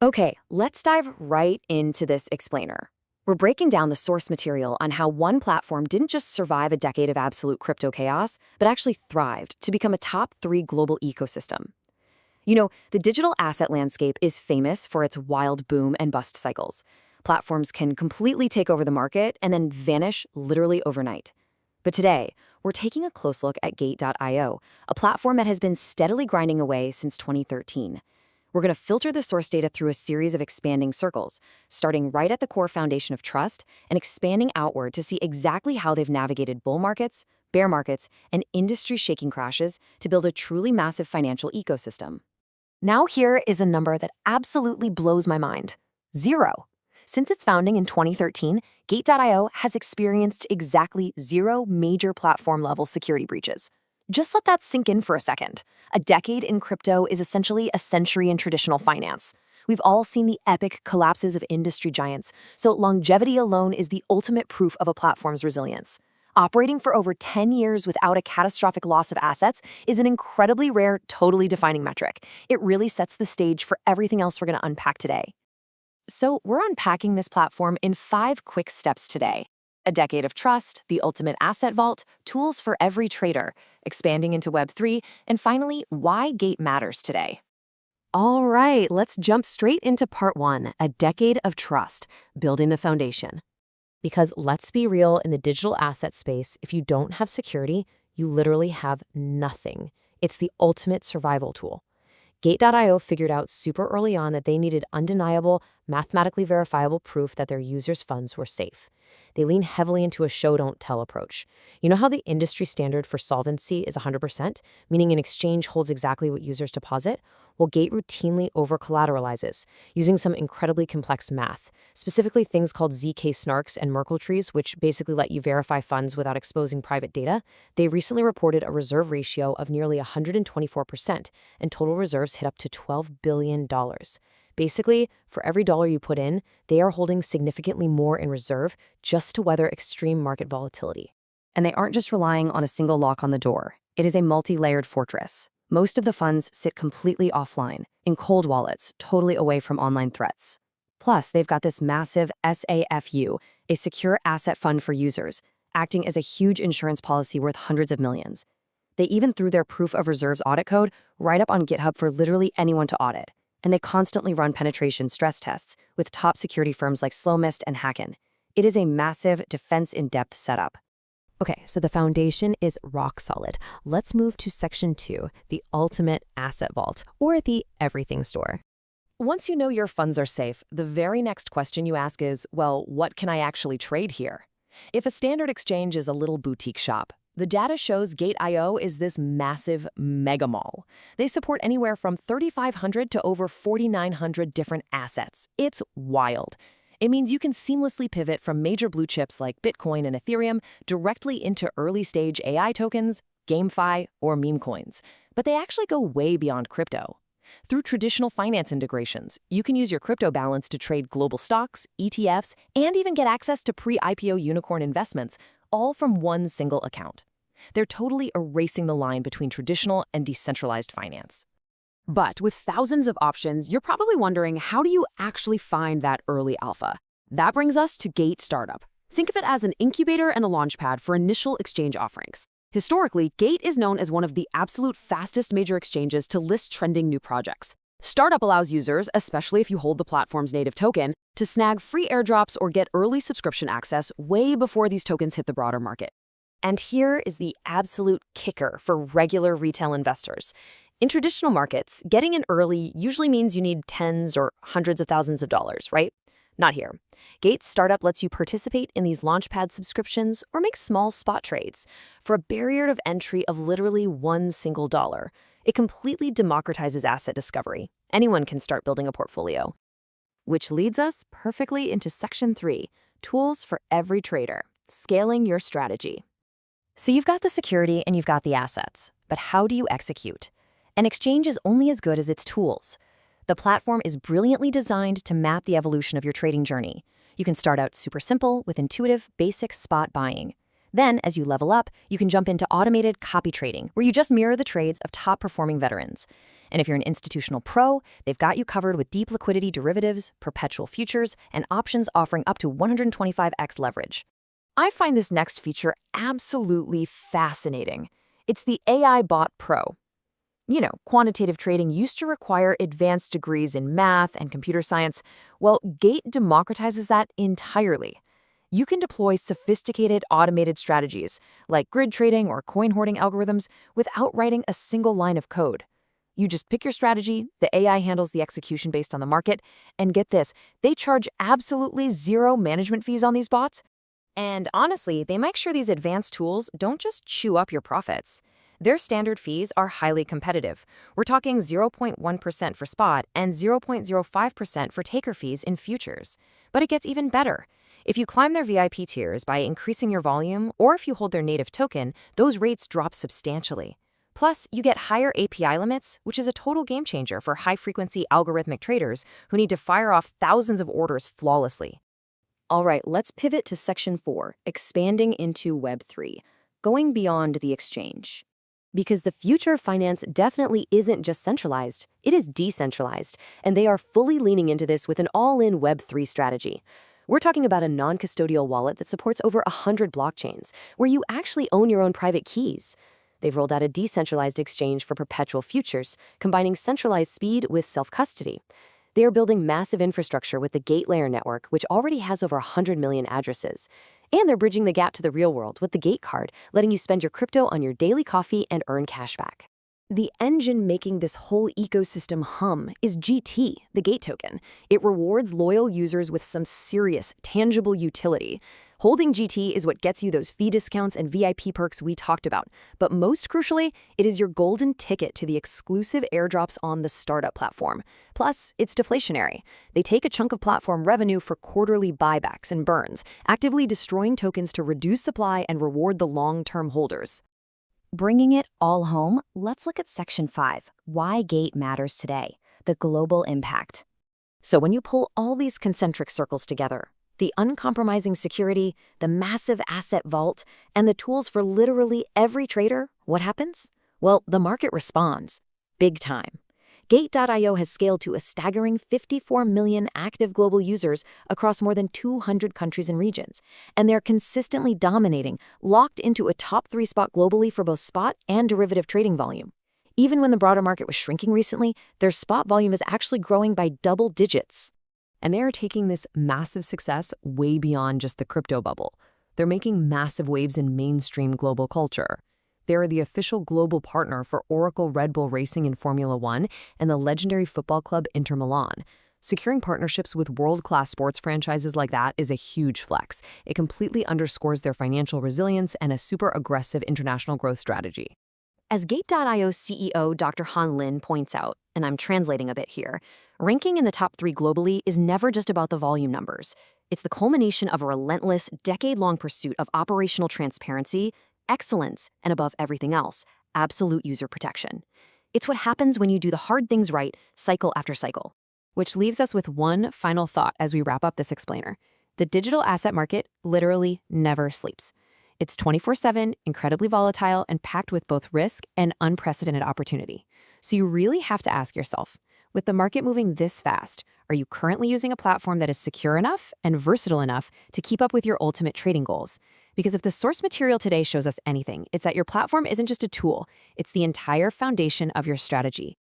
Okay, let's dive right into this explainer. We're breaking down the source material on how one platform didn't just survive a decade of absolute crypto chaos, but actually thrived to become a top 3 global ecosystem. The digital asset landscape is famous for its wild boom and bust cycles. Platforms can completely take over the market and then vanish literally overnight. But today, we're taking a close look at Gate.io, a platform that has been steadily grinding away since 2013. We're going to filter the source data through a series of expanding circles, starting right at the core foundation of trust and expanding outward to see exactly how they've navigated bull markets, bear markets, and industry-shaking crashes to build a truly massive financial ecosystem. Now here is a number that absolutely blows my mind. 0. Since its founding in 2013, Gate.io has experienced exactly 0 major platform-level security breaches. Just let that sink in for a second. A decade in crypto is essentially a century in traditional finance. We've all seen the epic collapses of industry giants, so longevity alone is the ultimate proof of a platform's resilience. Operating for over 10 years without a catastrophic loss of assets is an incredibly rare, totally defining metric. It really sets the stage for everything else we're going to unpack today. So we're unpacking this platform in 5 quick steps today. A decade of trust, the ultimate asset vault, tools for every trader, expanding into Web3, and finally, why Gate matters today. All right, let's jump straight into part 1, a decade of trust, building the foundation. Because let's be real, in the digital asset space, if you don't have security, you literally have nothing. It's the ultimate survival tool. Gate.io figured out super early on that they needed undeniable, mathematically verifiable proof that their users' funds were safe. They lean heavily into a show-don't-tell approach. You know how the industry standard for solvency is 100%, meaning an exchange holds exactly what users deposit? Well, Gate routinely over-collateralizes, using some incredibly complex math, specifically things called ZK-Snarks and Merkle Trees, which basically let you verify funds without exposing private data. They recently reported a reserve ratio of nearly 124%, and total reserves hit up to $12 billion. Basically, for every dollar you put in, they are holding significantly more in reserve just to weather extreme market volatility. And they aren't just relying on a single lock on the door. It is a multi-layered fortress. Most of the funds sit completely offline, in cold wallets, totally away from online threats. Plus, they've got this massive SAFU, a secure asset fund for users, acting as a huge insurance policy worth hundreds of millions. They even threw their proof of reserves audit code right up on GitHub for literally anyone to audit. And they constantly run penetration stress tests with top security firms like Slowmist and Hacken. It is a massive defense-in-depth setup. Okay, so the foundation is rock solid. Let's move to section 2, the ultimate asset vault, or the everything store. Once you know your funds are safe, the very next question you ask is, well, what can I actually trade here? If a standard exchange is a little boutique shop, the data shows Gate.io is this massive mega mall. They support anywhere from 3,500 to over 4,900 different assets. It's wild. It means you can seamlessly pivot from major blue chips like Bitcoin and Ethereum directly into early-stage AI tokens, GameFi, or meme coins. But they actually go way beyond crypto. Through traditional finance integrations, you can use your crypto balance to trade global stocks, ETFs, and even get access to pre-IPO unicorn investments, all from one single account. They're totally erasing the line between traditional and decentralized finance. But with thousands of options, you're probably wondering, how do you actually find that early alpha? That brings us to Gate Startup. Think of it as an incubator and a launchpad for initial exchange offerings. Historically, Gate is known as one of the absolute fastest major exchanges to list trending new projects. Startup allows users, especially if you hold the platform's native token, to snag free airdrops or get early subscription access way before these tokens hit the broader market. And here is the absolute kicker for regular retail investors. In traditional markets, getting in early usually means you need tens or hundreds of thousands of dollars, right? Not here. Gate Startup lets you participate in these launchpad subscriptions or make small spot trades for a barrier of entry of literally $1 single. It completely democratizes asset discovery. Anyone can start building a portfolio. Which leads us perfectly into section 3, tools for every trader, scaling your strategy. So you've got the security and you've got the assets, but how do you execute? An exchange is only as good as its tools. The platform is brilliantly designed to map the evolution of your trading journey. You can start out super simple with intuitive, basic spot buying. Then, as you level up, you can jump into automated copy trading, where you just mirror the trades of top-performing veterans. And if you're an institutional pro, they've got you covered with deep liquidity derivatives, perpetual futures, and options offering up to 125x leverage. I find this next feature absolutely fascinating. It's the AI Bot Pro. Quantitative trading used to require advanced degrees in math and computer science. Well, Gate democratizes that entirely. You can deploy sophisticated automated strategies, like grid trading or coin hoarding algorithms, without writing a single line of code. You just pick your strategy, the AI handles the execution based on the market, and get this, they charge absolutely zero management fees on these bots. And honestly, they make sure these advanced tools don't just chew up your profits. Their standard fees are highly competitive. We're talking 0.1% for spot and 0.05% for taker fees in futures. But it gets even better. If you climb their VIP tiers by increasing your volume, or if you hold their native token, those rates drop substantially. Plus, you get higher API limits, which is a total game changer for high-frequency algorithmic traders who need to fire off thousands of orders flawlessly. All right, let's pivot to Section 4, expanding into Web3, going beyond the exchange. Because the future of finance definitely isn't just centralized, it is decentralized, and they are fully leaning into this with an all-in Web3 strategy. We're talking about a non-custodial wallet that supports over 100 blockchains, where you actually own your own private keys. They've rolled out a decentralized exchange for perpetual futures, combining centralized speed with self-custody. They are building massive infrastructure with the Gate Layer network, which already has over 100 million addresses. And they're bridging the gap to the real world with the Gate card, letting you spend your crypto on your daily coffee and earn cashback. The engine making this whole ecosystem hum is GT, the Gate token. It rewards loyal users with some serious, tangible utility. Holding GT is what gets you those fee discounts and VIP perks we talked about. But most crucially, it is your golden ticket to the exclusive airdrops on the startup platform. Plus, it's deflationary. They take a chunk of platform revenue for quarterly buybacks and burns, actively destroying tokens to reduce supply and reward the long-term holders. Bringing it all home, let's look at Section 5, why Gate matters today, the global impact. So when you pull all these concentric circles together, the uncompromising security, the massive asset vault, and the tools for literally every trader, what happens? Well, the market responds. Big time. Gate.io has scaled to a staggering 54 million active global users across more than 200 countries and regions, and they're consistently dominating, locked into a top 3 spot globally for both spot and derivative trading volume. Even when the broader market was shrinking recently, their spot volume is actually growing by double digits. And they are taking this massive success way beyond just the crypto bubble. They're making massive waves in mainstream global culture. They are the official global partner for Oracle Red Bull Racing in Formula One and the legendary football club Inter Milan. Securing partnerships with world-class sports franchises like that is a huge flex. It completely underscores their financial resilience and a super aggressive international growth strategy. As Gate.io's CEO Dr. Han Lin points out, and I'm translating a bit here, ranking in the top 3 globally is never just about the volume numbers. It's the culmination of a relentless, decade-long pursuit of operational transparency, excellence, and above everything else, absolute user protection. It's what happens when you do the hard things right, cycle after cycle. Which leaves us with one final thought as we wrap up this explainer. The digital asset market literally never sleeps. It's 24/7, incredibly volatile, and packed with both risk and unprecedented opportunity. So you really have to ask yourself, with the market moving this fast, are you currently using a platform that is secure enough and versatile enough to keep up with your ultimate trading goals? Because if the source material today shows us anything, it's that your platform isn't just a tool, it's the entire foundation of your strategy.